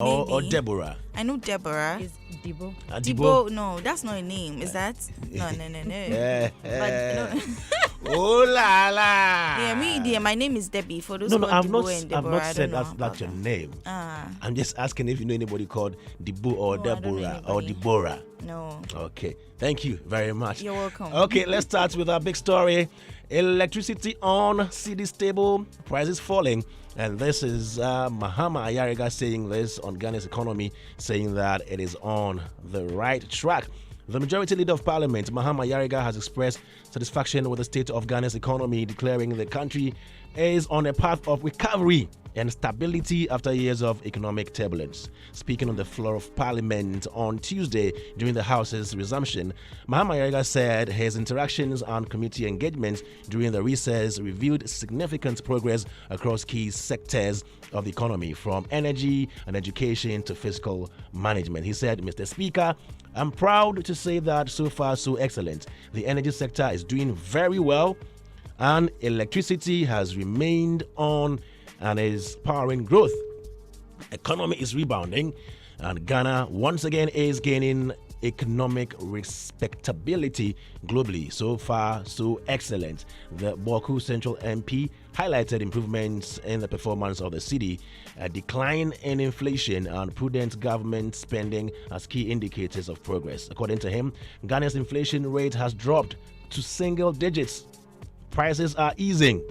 or Deborah? I know Deborah. Is Debo? Debo, no, that's not a name. Is that? No. But no. Oh la la. Yeah, my name is Debbie. For those No, who are I've Debo and not Deborah, said I don't know that's your name. Ah. I'm just asking if you know anybody called Debo or No, I don't know Deborah or anybody. Deborah. No. Okay, thank you very much. You're welcome. Okay, let's start with our big story. Electricity on cedi stable, prices falling. And this is Mahama Ayariga saying this on Ghana's economy, saying that it is on the right track. The majority leader of parliament, Mahama Ayariga, has expressed satisfaction with the state of Ghana's economy, declaring the country is on a path of recovery and stability after years of economic turbulence. Speaking on the floor of parliament on Tuesday during the House's resumption, Mahama Ayariga said his interactions and committee engagements during the recess revealed significant progress across key sectors of the economy, from energy and education to fiscal management. He said, "Mr. Speaker, I'm proud to say that so far so excellent. The energy sector is doing very well, and electricity has remained on and is powering growth. Economy is rebounding, and Ghana once again is gaining economic respectability globally. So far, so excellent." The Boku Central MP highlighted improvements in the performance of the city, a decline in inflation, and prudent government spending as key indicators of progress. According to him, Ghana's inflation rate has dropped to single digits. Prices are easing,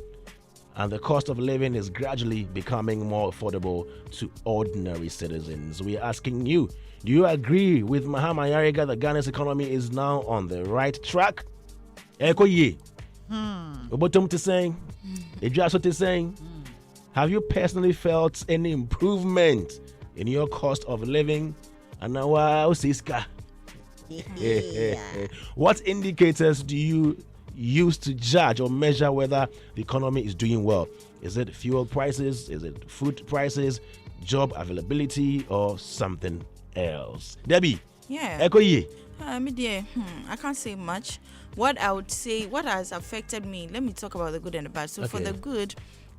and the cost of living is gradually becoming more affordable to ordinary citizens. We are asking you, do you agree with Mahama Ayariga that Ghana's economy is now on the right track? Eko ye. Obotom to saying, Ejaso to saying, have you personally felt any improvement in your cost of living? And now, Siska. What indicators do you use to judge or measure whether the economy is doing well? Is it fuel prices? Is it food prices? Job availability? Or something else? Debbie? Yeah. Eko ye. I can't say much. What I would say, what has affected me, let me talk about the good and the bad. So for the good,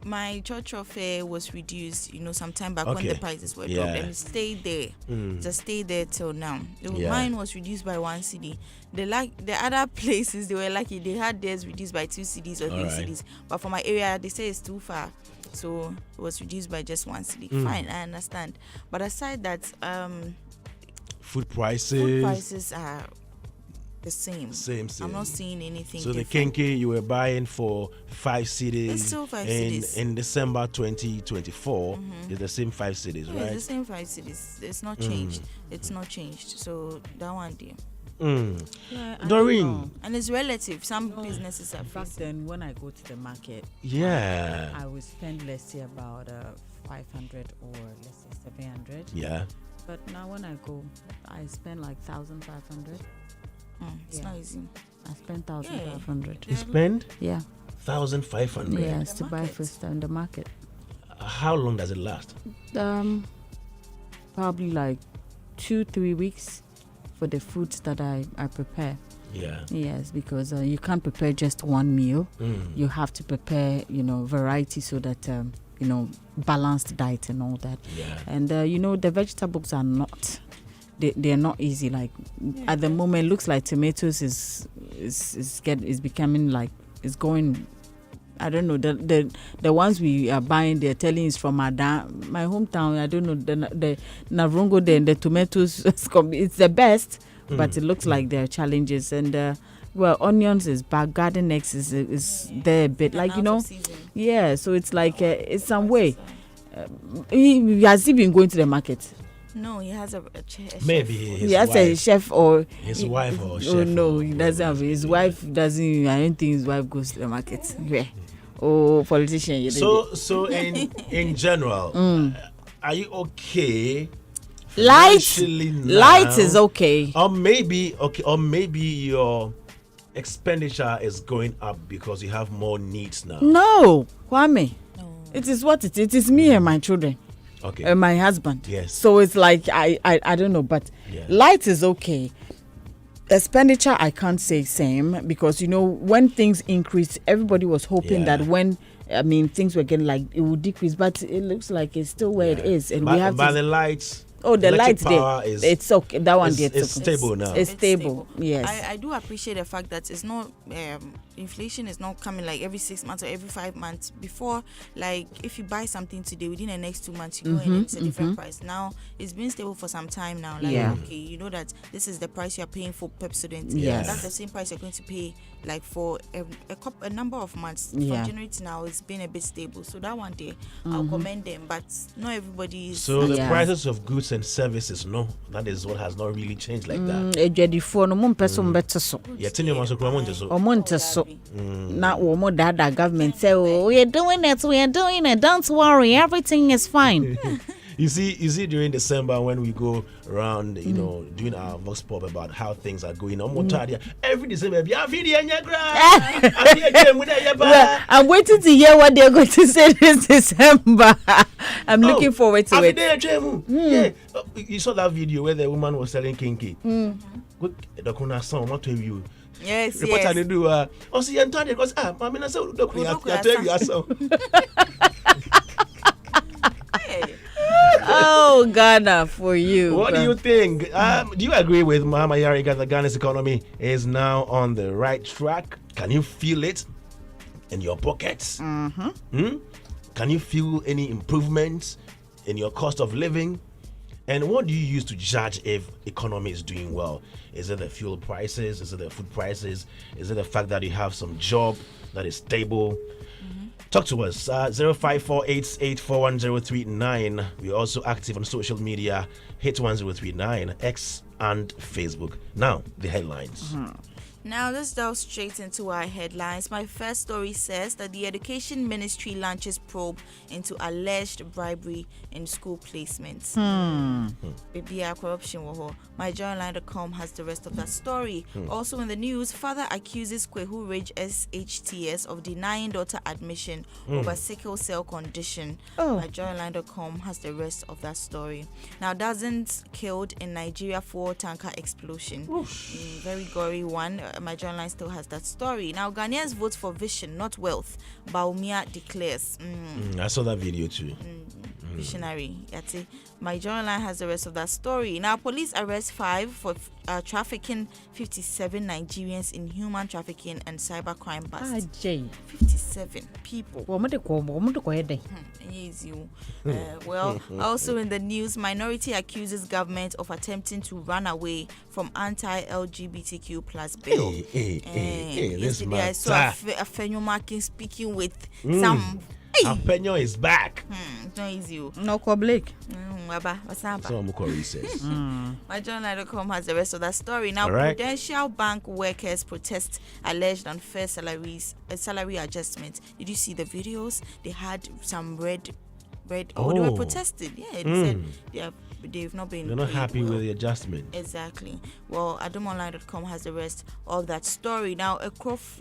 my church fare was reduced, some time back when the prices were dropped, and it stayed there. Just stayed there till now. Mine was reduced by 1 cedi. The other places, they were lucky, they had theirs reduced by 2 cedis or 3 cedis. But for my area, they say it's too far. So it was reduced by just 1 cedi. Fine, I understand. But aside that, food prices are the same. Same. I'm not seeing anything So different. the kinky you were buying for 5 cedis It's still 5 cedis. in December 2024 is the same 5 cedis, right? It's the same 5 cedis. It's not changed. It's not changed. So that one there. Yeah, Doreen. And it's relative. Some businesses are Back facing. then, when I go to the market, Yeah. I would spend, let's say, about 500 or let's say 700. Yeah. But now when I go, I spend like 1,500. It's not easy. I spend 1,500. You spend Yeah. 1,500. Yes, to buy food in the market. How long does it last? Probably like 2-3 weeks for the foods that I prepare. Yeah. Yes, because you can't prepare just one meal. You have to prepare, variety so that balanced diet and all that. Yeah. And the vegetables are not. They're not easy. Like at the moment, it looks like tomatoes is becoming like it's going. I don't know, the ones we are buying, they're telling is from my hometown. I don't know, the Navrongo, the tomatoes, it's the best, but it looks like there are challenges. And onions is back, garden eggs is there a bit, like, yeah, so it's like it's some way. Has he been going to the market? No, he has a chef. Maybe his He has a chef or his wife or chef. Oh no, he doesn't have. His wife doesn't. I don't think his wife goes to the market. Yeah. Oh, politician. So in general, are you okay? Light now? is okay. Or maybe your expenditure is going up because you have more needs now. No, Kwame. No. It is what it is me and my children. Okay. And my husband. Yes. So it's like I don't know, but light is okay. Expenditure I can't say same because when things increase, everybody was hoping that when I mean, things were getting like it would decrease, but it looks like it's still where it is, and we have by the lights. Oh, the lights there. It's okay. That one it's stable now. It's stable. Yes. I do appreciate the fact that it's not inflation is not coming like every 6 months or every 5 months. Before, like if you buy something today, within the next 2 months you go and it's a different price. Now it's been stable for some time now. Like okay, you know that this is the price you're paying for Pepsodent. Yes. That's the same price you're going to pay like for a number of months. From January to now, it's been a bit stable. So that one day I'll commend them, but not everybody is. So the prices of goods and services, no, that is what has not really changed like that. That government say, oh, we're doing it, don't worry, everything is fine. You see, during December when we go around, you know, doing our vox pop about how things are going on, every December, I'm waiting to hear what they're going to say this December. I'm looking forward to it. Yeah, you saw that video where the woman was selling kinky. Yes, what I do? Oh, see, I'm tired because I mean, I said, look, I tell you, I saw. Oh, Ghana, for you. What do you think? Do you agree with Mama Ayariga that Ghana's economy is now on the right track? Can you feel it in your pockets? Can you feel any improvements in your cost of living? And what do you use to judge if economy is doing well? Is it the fuel prices? Is it the food prices? Is it the fact that you have some job that is stable? Talk to us, 0548841039. We're also active on social media, Hitz1039, X and Facebook. Now, the headlines. Now let's delve straight into our headlines. My first story says that the Education Ministry launches probe into alleged bribery in school placements. Corruption. MyJournalline.com has the rest of that story. Also in the news, father accuses Kwehu Ridge SHTS of denying daughter admission over sickle cell condition. MyJournalline.com has the rest of that story. Now, dozens killed in Nigeria for tanker explosion. Very gory one. MyJournalline still has that story. Now, Ghanaians vote for vision, not wealth. Baumia declares. I saw that video too. Visionary. Yati. MyJournalline has the rest of that story. Now, police arrest 5 for trafficking 57 Nigerians in human trafficking and cybercrime bust. 57 people. Well, also in the news, minority accuses government of attempting to run away from anti-LGBTQ plus bill. Yesterday I saw a Fenyomakin speaking with some. Apenyo is back. It's not easy. No Blake. MyJournalline.com has the rest of that story. Now, Prudential Bank workers protest alleged unfair salary adjustment. Did you see the videos? They had some red. They were protesting. Yeah, they said they've not been. They're not happy with the adjustment. Exactly. Well, AdomOnline.com has the rest of that story. Now, a Croform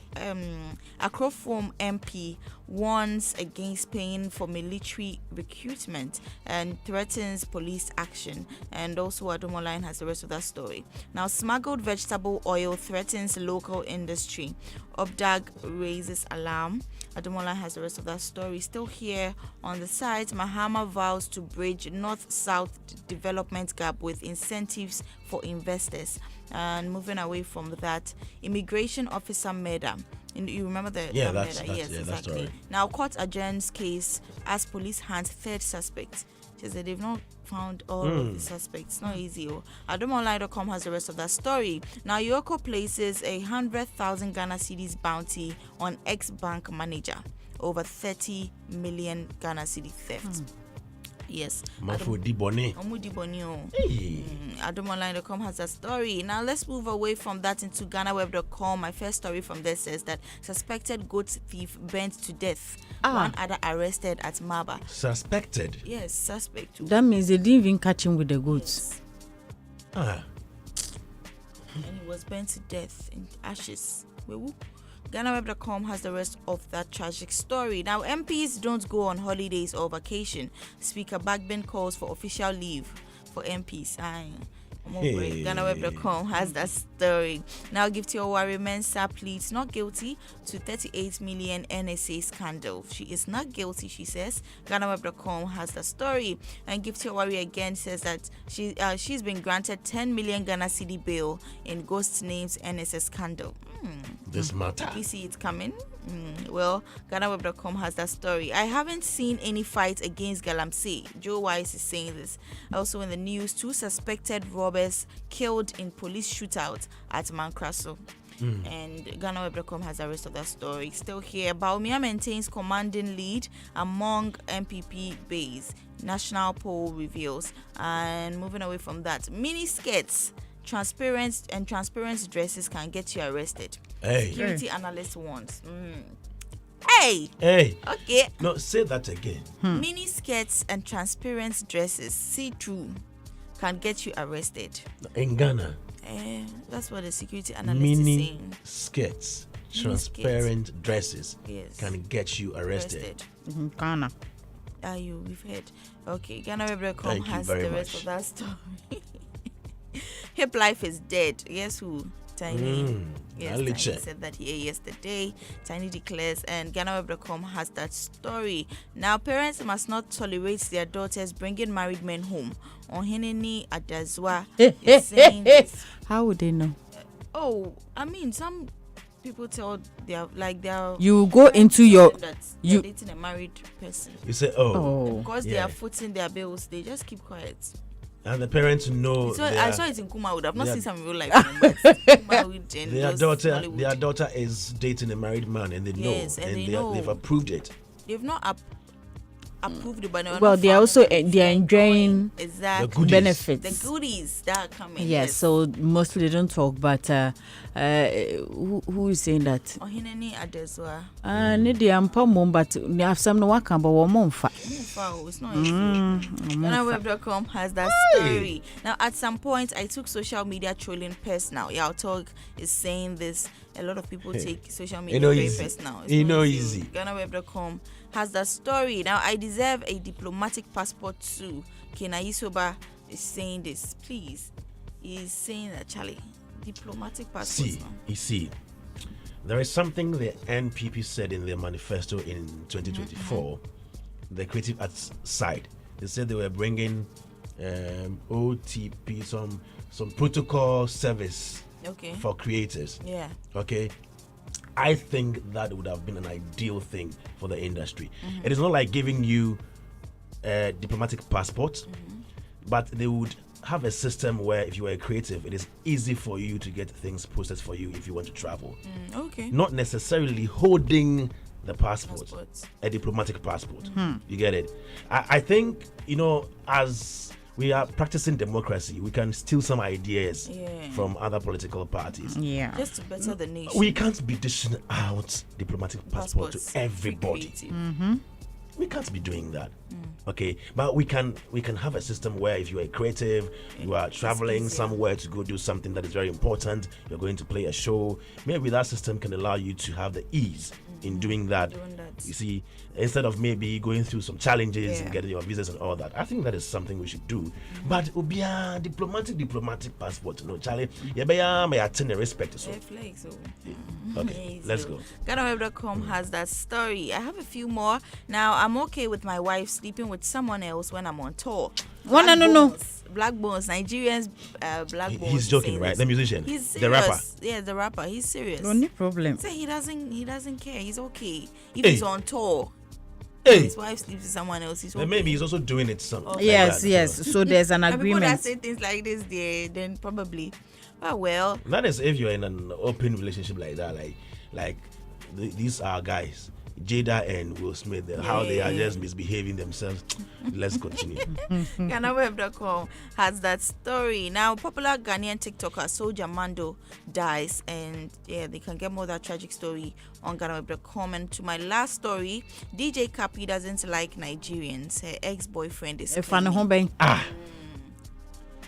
MP warns against paying for military recruitment and threatens police action. And also, AdomOnline has the rest of that story. Now, smuggled vegetable oil threatens local industry. Obdag raises alarm. AdomOnline has the rest of that story. Still here on the site, Mahama vows to bridge north-south development gap with incentives for investors. And moving away from that, immigration officer murder. You remember the murder? Yes, exactly. Right. Now, court adjourns case as police hands third suspect. She said they've not found all of the suspects. Not easy. AdomOnline.com has the rest of that story. Now, Yoko places 100,000 Ghana cedis bounty on ex-bank manager over 30 million Ghana cedi theft. Yes. AdomOnline.com has that story. Now let's move away from that into GhanaWeb.com. My first story from there says that suspected goat thief burnt to death. One other arrested at Maba. Suspected? Yes, suspect. That means they didn't even catch him with the goats. Yes. And he was burnt to death in ashes. GhanaWeb.com has the rest of that tragic story. Now, MPs don't go on holidays or vacation. Speaker Bagbin calls for official leave for MPs. Hey. GhanaWeb.com has that story. Now, Gift Owari Mensah pleads not guilty to 38 million NSA scandal. She is not guilty, she says. GhanaWeb.com has the story. And Gift Owari again says that she's been granted 10 million Ghana cedi bail in Ghost Names NSS scandal. This matter. We see it coming. Well, GhanaWeb.com has that story. I haven't seen any fight against Galamsey. Joe Wise is saying this. Also in the news, 2 suspected robbers killed in police shootout at Mankraso. And GhanaWeb.com has the rest of that story. Still here, Baumia maintains commanding lead among MPP base. National poll reveals. And moving away from that, mini skirts, transparent dresses can get you arrested. Hey. Security analyst wants. Hey. Okay. No, say that again. Mini skirts and transparent dresses, see-through, can get you arrested. In Ghana. That's what the security analyst Mini is saying. skirts, transparent dresses can get you arrested. Ghana. We've heard. Okay, GhanaWeb.com Thank you has very the rest much. of that story. Hip life is dead. Guess who? Tiny. Yes, Tiny said that here yesterday. Tiny declares, and GhanaWeb.com has that story. Now, parents must not tolerate their daughters bringing married men home. Oheneni Adazwa is saying this. How would they know? I mean, some people tell they're You go into your you're dating a married person. You say, Because they are footing their bills, they just keep quiet. And the parents know. So I saw it in Kumawood. I've not seen some in real life. But their daughter is dating a married man, and they know, Yes, and they know. They've approved it. They've not approved it, but they are also they're enjoying exactly the benefits. the goodies that are coming. Yes, so mostly they don't talk, but who is saying that? Ohineni Adeswa. Nidi ampa mom, but they have some no work, but one month. It's not easy. GhanaWeb.com has that story. Now, at some point, I took social media trolling personal. Y'all talk is saying this. A lot of people take social media very personal. It's not easy. GhanaWeb.com has that story. Now, I deserve a diplomatic passport too. Kena Isoba is saying this. Please. He's saying that, Charlie, diplomatic passport. You see, there is something the NPP said in their manifesto in 2024, the creative arts side. They said they were bringing OTP, some protocol service for creators. Yeah. Okay. I think that would have been an ideal thing for the industry. It is not like giving you a diplomatic passport, but they would have a system where if you are a creative, it is easy for you to get things processed for you if you want to travel. Not necessarily holding the passport, a diplomatic passport. You get it? I think, as we are practicing democracy, we can steal some ideas from other political parties. Yeah. Just to better the nation. We can't be dishing out diplomatic passport to everybody. We can't be doing that. Okay, but we can have a system where if you are a creative, you are traveling somewhere to go do something that is very important, you're going to play a show, maybe that system can allow you to have the ease in doing that. You see, instead of maybe going through some challenges and getting your visas and all that. I think that is something we should do. But ubia diplomatic passport, no Charlie. May attend the respect. So. Okay, let's go. GhanaWeb.com has that story. I have a few more. Now, I'm okay with my wife sleeping with someone else when I'm on tour. No. Black Bones, Nigerians, Black Bones. He's joking, right? The musician, he's the rapper. Yeah, the rapper. He's serious. No problem. Say he doesn't care. He's okay if he's on tour. His wife sleeps with someone else. He's okay. Then maybe he's also doing it some. Yes. So there's an agreement. People that say things like this, then probably. Well. That is if you're in an open relationship like that, like these are guys. Jada and Will Smith, how they are just misbehaving themselves. Let's continue. GhanaWeb.com has that story. Now, popular Ghanaian TikToker Soldier Mando dies, and they can get more of that tragic story on GhanaWeb.com. And to my last story, DJ Kapi doesn't like Nigerians. Her ex-boyfriend is claiming.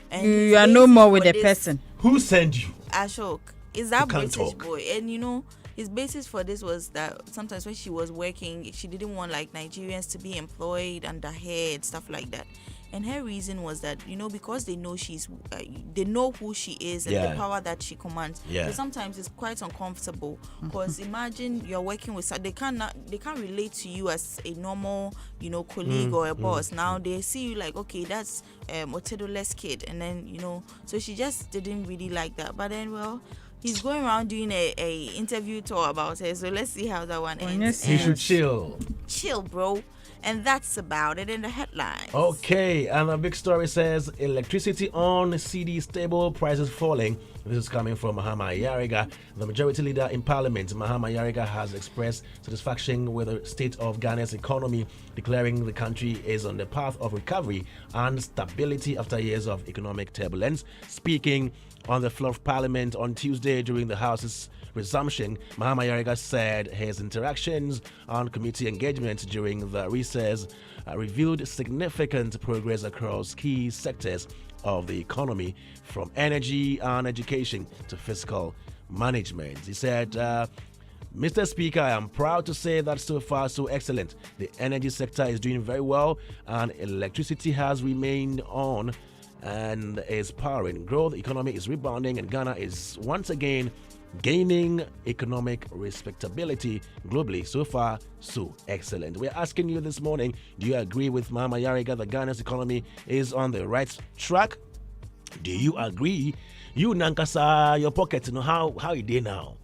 And you are no more with the person. Who sent you? Ashok. Is that British boy? And his basis for this was that sometimes when she was working, she didn't want like Nigerians to be employed under her and stuff like that. And her reason was that, because they know they know who she is and the power that she commands. So sometimes it's quite uncomfortable because imagine you're working with they can't relate to you as a normal, colleague or a boss. Now they see you like, okay, that's Otedole's kid, and then so she just didn't really like that. But then, well, he's going around doing a interview tour about her, so let's see how that one ends. He should chill, bro. And that's about it in the headlines. Okay, and a big story says electricity on cedi stable, prices falling. This is coming from Mahama Ayariga, the majority leader in parliament. Mahama Ayariga has expressed satisfaction with the state of Ghana's economy, declaring the country is on the path of recovery and stability after years of economic turbulence. Speaking on the floor of parliament on Tuesday during the House's resumption, Mahama Ayariga said his interactions and committee engagement during the recess revealed significant progress across key sectors of the economy, from energy and education to fiscal management. He said, Mr. Speaker, I am proud to say that so far so excellent. The energy sector is doing very well and electricity has remained on and is powering growth. The economy is rebounding and Ghana is once again gaining economic respectability globally. So far, so excellent. We're asking you this morning, do you agree with Mahama Ayariga that Ghana's economy is on the right track? Do you agree? You, Nankasa, your pocket, how you did now?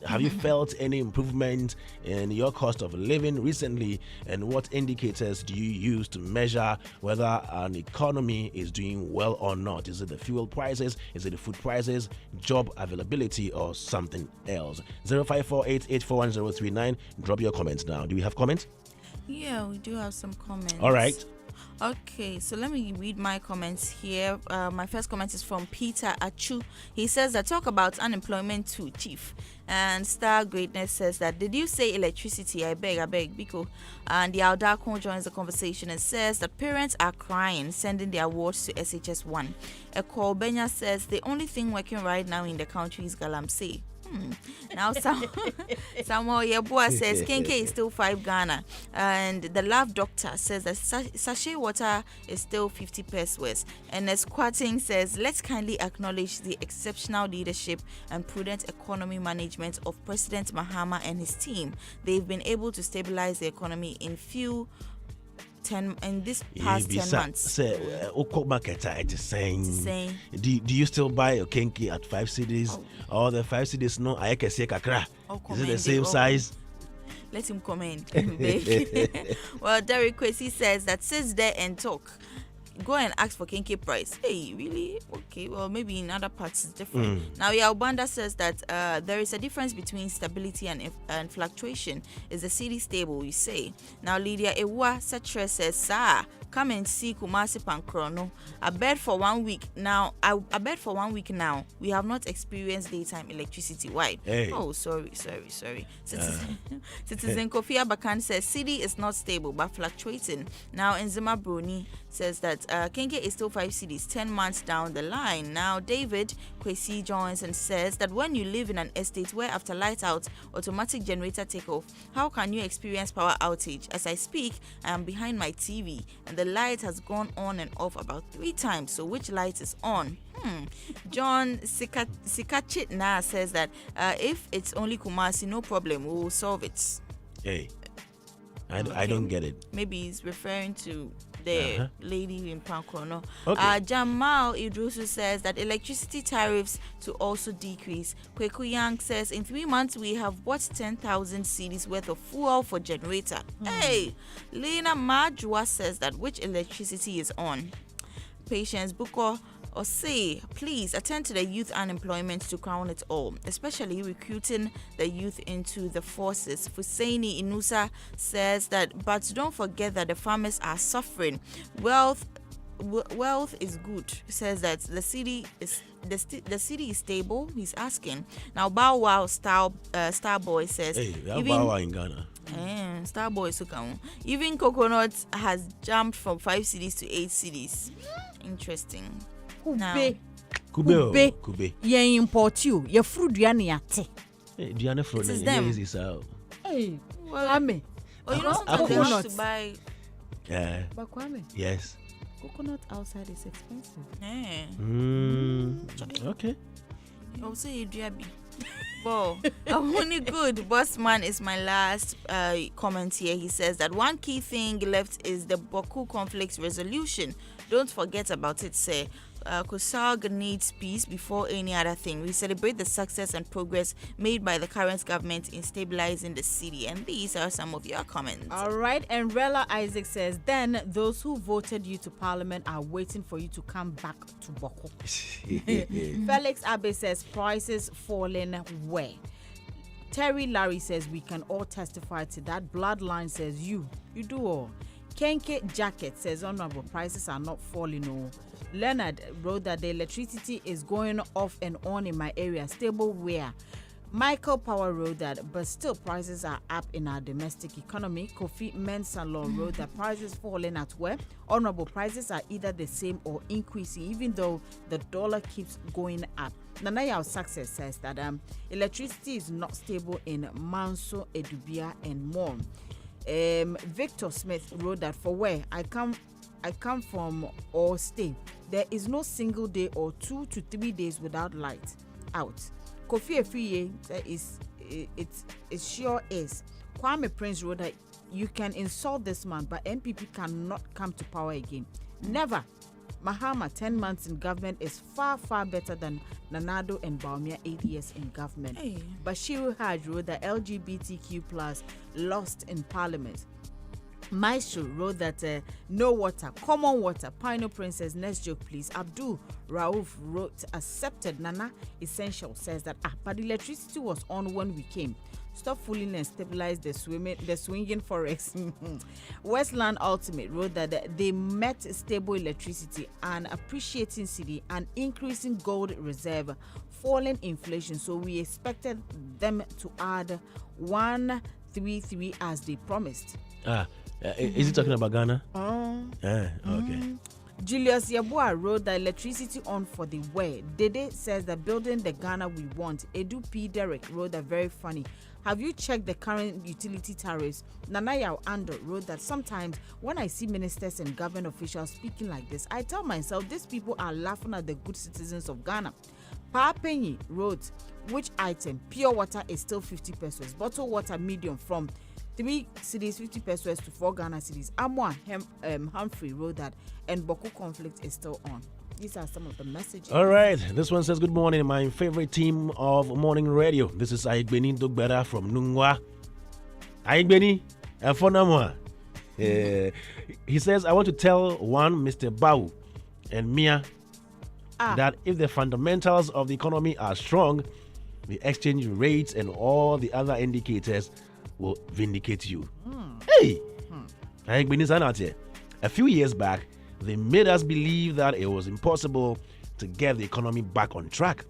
Have you felt any improvement in your cost of living recently? And what indicators do you use to measure whether an economy is doing well or not? Is it the fuel prices? Is it the food prices, job availability, or something else? 0548841039. Drop your comments now. Do we have comments? Yeah, we do have some comments. All right. Okay, so let me read my comments here. My first comment is from Peter Achu. He says that talk about unemployment too, Chief. And Star Greatness says that, did you say electricity? I beg, Biko. And the Aldako joins the conversation and says that parents are crying, sending their awards to SHS1. Eko Benya says the only thing working right now in the country is Galamsey. Now Samuel Yeboah says Kenke is still 5 Ghana, and the Love Doctor says that sachet water is still 50 pesos. And Squatting says let's kindly acknowledge the exceptional leadership and prudent economy management of President Mahama and his team. They've been able to stabilize the economy in this past 10 months. Say, do you still buy a Kenke at 5 cedis? Or the 5 cedis no? I can say kakra. Is it the same size? Let him comment. Well, Derek Kwesi says that sits there and talk. Go and ask for Kenke price. Hey, really? Okay, well, maybe in other parts it's different. Now, Yaubanda says that there is a difference between stability and fluctuation. Is the cedi stable, you say? Now, Lydia Ewa Satre says, Sir, come and see Kumasi Pankrono. I bet for 1 week now. We have not experienced daytime electricity. Why? Hey. Oh, sorry. Citizen Kofi Abakan says cedi is not stable but fluctuating. Now, Nzima Bruni says that Kenke is still 5 cedis 10 months down the line. Now, David Kwesi joins and says that when you live in an estate where after light out, automatic generator take off, how can you experience power outage? As I speak, I am behind my TV and the light has gone on and off about 3 times. So which light is on? John Sikachitna says that if it's only Kumasi, no problem, we will solve it. Hey, I don't get it. Maybe he's referring to the lady in Pankrono. Okay. Jamal Idrusu says that electricity tariffs to also decrease. Kweku Yang says in 3 months we have bought 10,000 cedis worth of fuel for generator. Hey, Lena Majwa says that which electricity is on. Patience Buko or say, please attend to the youth unemployment to crown it all, especially recruiting the youth into the forces. Fusaini Inusa says that, but don't forget that the farmers are suffering. Wealth is good. He says that the city is stable. He's asking now. Bow Wow Starboy says, hey, Bow Wow in Ghana. Starboy Sukam. Even coconut has jumped from 5 cedis to 8 cedis. Interesting. Kube. Ye import you. Ye fruit duane yate. Hey, duane fruit. It's them. Easy so. Hey, Kwame. Oh, you know sometimes they have to buy. Yeah. But Kwame. Yes. Coconut outside is expensive. Okay. Also, you do well, only good. Bossman is my last comment here. He says that one key thing left is the Baku conflict resolution. Don't forget about it, sir. Kusag needs peace before any other thing. We celebrate the success and progress made by the current government in stabilizing the city. And these are some of your comments. All right. And Rella Isaac says, then those who voted you to parliament are waiting for you to come back to Boko. Felix Abe says, prices falling where? Terry Larry says, we can all testify to that. Bloodline says, you do all. Kenke Jacket says, honorable, prices are not falling. Oh. Leonard wrote that the electricity is going off and on in my area. Stable where? Michael Power wrote that, but still prices are up in our domestic economy. Kofi Mensah wrote that prices falling at where? Honorable, prices are either the same or increasing, even though the dollar keeps going up. Nanaya Success says that electricity is not stable in Manso, Edubia, and more. Victor Smith wrote that for where I come from or stay, there is no single day or 2 to 3 days without light out. Kofi Efiye it sure is. Kwame Prince wrote that you can insult this man, but MPP cannot come to power again. Never. Mahama 10 months in government is far better than Nanado and Baumia 8 years in government. Hey. Bashiru Haj wrote that LGBTQ plus lost in parliament. Maestro wrote that no water, common water. Pino Princess, next joke please. Abdul Rauf wrote accepted. Nana Essential says that but the electricity was on when we came. Stop fooling and stabilize the swinging forex. Westland Ultimate wrote that they met stable electricity and appreciating city and increasing gold reserve, falling inflation. So we expected them to add 133 as they promised. Is he talking about Ghana? Okay. Julius Yabua wrote that electricity on for the way. Dede says that building the Ghana we want. Edu P. Derek wrote that very funny. Have you checked the current utility tariffs? Nanaya Ando wrote that sometimes when I see ministers and government officials speaking like this, I tell myself these people are laughing at the good citizens of Ghana. Pa Penny wrote, which item? Pure water is still 50 pesos. Bottled water medium from 3 cedis 50 pesos to 4 Ghana cedis. Amwa Humphrey wrote that, and Boko conflict is still on. These are some of the messages. All right. This one says, good morning, my favorite team of morning radio. This is Aigbeni Dogbera from Nungwa. Aigbeni, Fonamwa. He says, I want to tell one Mr. Bau and Mia that if the fundamentals of the economy are strong, the exchange rates and all the other indicators will vindicate you. Hey! Aigbeni Sanate. A few years back, they made us believe that it was impossible to get the economy back on track.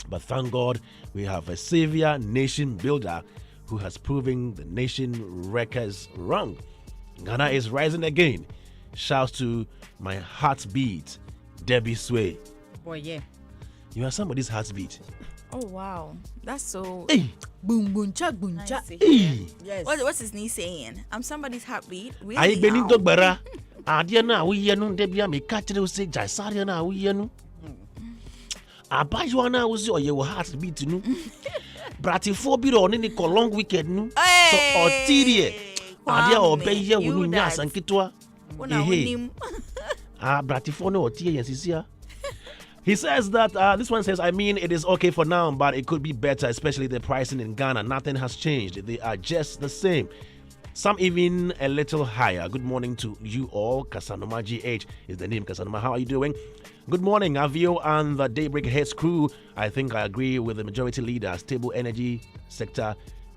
But thank God we have a savior nation builder who has proven the nation wreckers wrong. Ghana is rising again. Shouts to my heartbeat, Debby Sway. Boy, yeah. You are somebody's heartbeat. Oh wow, that's so. Hey, boom boom cha boom nice cha. Hey. Yes. What's his knee saying? I'm somebody's heartbeat. Really? Aigbeni Dogbera. Adia na we no Debia me catch you say Jasaria na we no. Abajo na we say your heartbeat no. Bratifo bi on ni ko long weekend no. So otidie. Adia obey ye wo nya sankitwa. Bratifo no otie yensisia. He says that, this one says, I mean, it is okay for now, but it could be better, especially the pricing in Ghana. Nothing has changed. They are just the same. Some even a little higher. Good morning to you all. Kasanoma GH is the name. Kasanoma, how are you doing? Good morning, Avio and the DaybreakHitz crew. I think I agree with the majority leader. Stable energy sector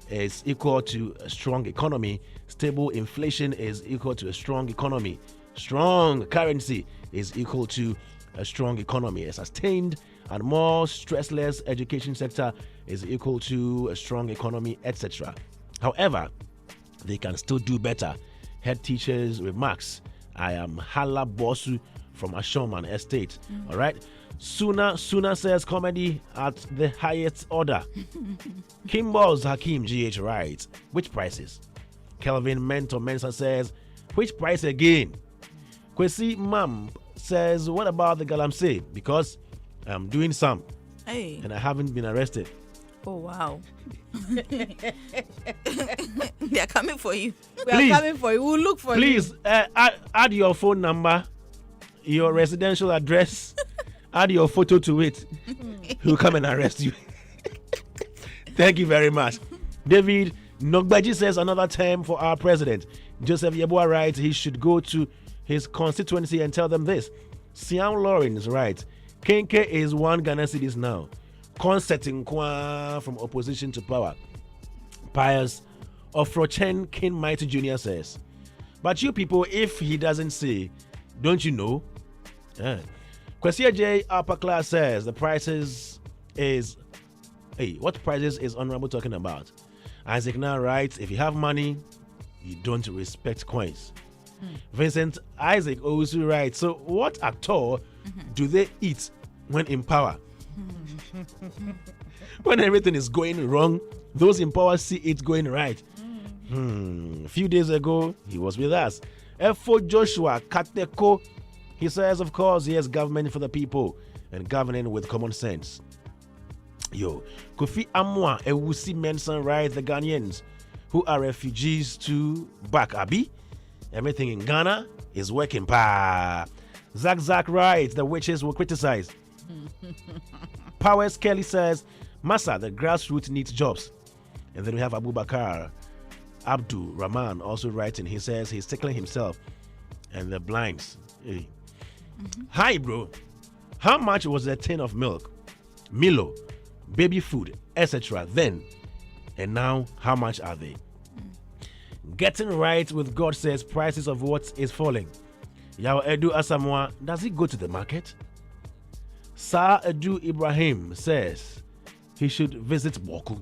is equal to a strong economy. Stable inflation is equal to a strong economy. Strong currency is equal to a strong economy. A sustained and more stressless education sector is equal to a strong economy, etc. However, they can still do better. Head teachers remarks. I am Hala Bosu from Ashoman Estate. All right. Sooner says comedy at the highest order. Kimballs Hakim GH writes, which prices? Kelvin Mentor Mensa says, which price again? Kwesi Mam says, what about the galamsey? Because I'm doing some. Hey. And I haven't been arrested. Oh, wow. They are coming for you. We are coming for you. We'll look for you. Please, add your phone number, your residential address, add your photo to it. He'll come and arrest you. Thank you very much. David Nogbaji says another term for our president. Joseph Yeboah writes he should go to his constituency and tell them this. Siam Lawrence writes, Kenke is 1 Ghana cedis now. Concerting from opposition to power. Pius Ofrochen King Mighty Jr. says, but you people, if he doesn't say, don't you know? Kwesia J. Upper Class says the prices is... Hey, what prices is Honorable talking about? Isaac now writes, if you have money, you don't respect coins. Vincent Isaac also writes, so what at all do they eat when in power? When everything is going wrong, those in power see it going right. A few days ago, he was with us. F4 Joshua Kateko, he says, of course, yes, government for the people and governing with common sense. Yo, Kofi Amwa Ewusi Menson writes, the Ghanaians who are refugees to back Abi. Everything in Ghana is working. Zach writes, the witches will criticize. Powers Kelly says, Massa, the grassroots needs jobs. And then we have Abubakar Abdul Rahman also writing. He says he's tickling himself and the blinds. Hey. Hi, bro. How much was a tin of milk, Milo, baby food, etc. then? And now, how much are they? Getting right with God says prices of what is falling. Yao Edu Asamoah, does he go to the market? Sir Edu Ibrahim says he should visit Boku.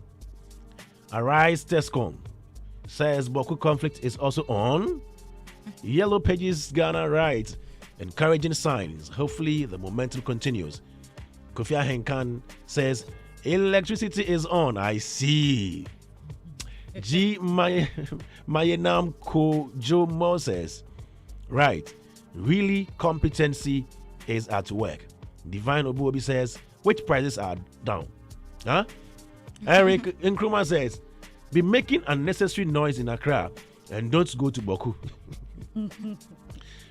Arise Tescom says Boku conflict is also on. Yellow Pages Ghana writes, encouraging signs. Hopefully the momentum continues. Kofi Henkan says electricity is on. I see. G. Mayenam Ko Joe Moses. Right. Really, competency is at work. Divine Obuobi says, which prices are down? Huh? Eric Nkrumah says, be making unnecessary noise in Accra and don't go to Boku.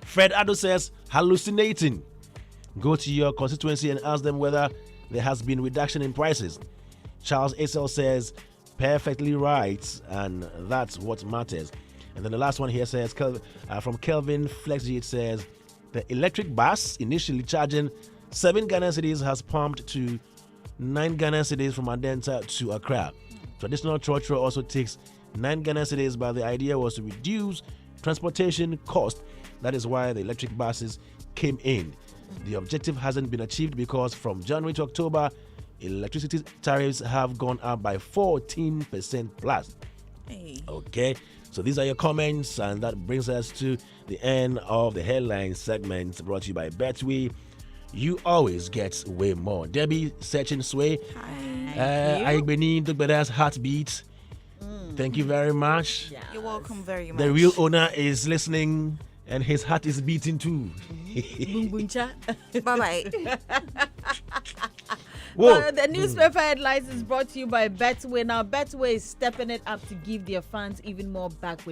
Fred Ado says, hallucinating. Go to your constituency and ask them whether there has been reduction in prices. Charles Esel says, perfectly right, and that's what matters. And then the last one here says, from Kelvin FlexG, it says, the electric bus initially charging 7 Ghana cedis has pumped to 9 Ghana cedis from Adenta to Accra. Traditional trotro also takes 9 Ghana cedis, but the idea was to reduce transportation cost. That is why the electric buses came in. The objective hasn't been achieved because from January to October, electricity tariffs have gone up by 14% plus. Hey. Okay, so these are your comments, and that brings us to the end of the headline segment brought to you by Betway. You always get way more. Debby Sway. Hi. Aigbeni Dugbeda's heartbeat. Thank you very much. Yeah. You're welcome very much. The real owner is listening and his heart is beating too. Bye-bye. Well, the newspaper headlines is brought to you by Betway. Now, Betway is stepping it up to give their fans even more back with